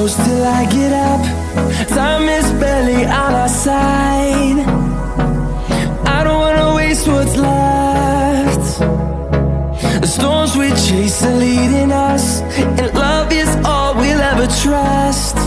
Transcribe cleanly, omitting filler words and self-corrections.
close till I get up. Time is barely on our side. I don't wanna waste what's left. The storms we chase are leading us, and love is all we'll ever trust.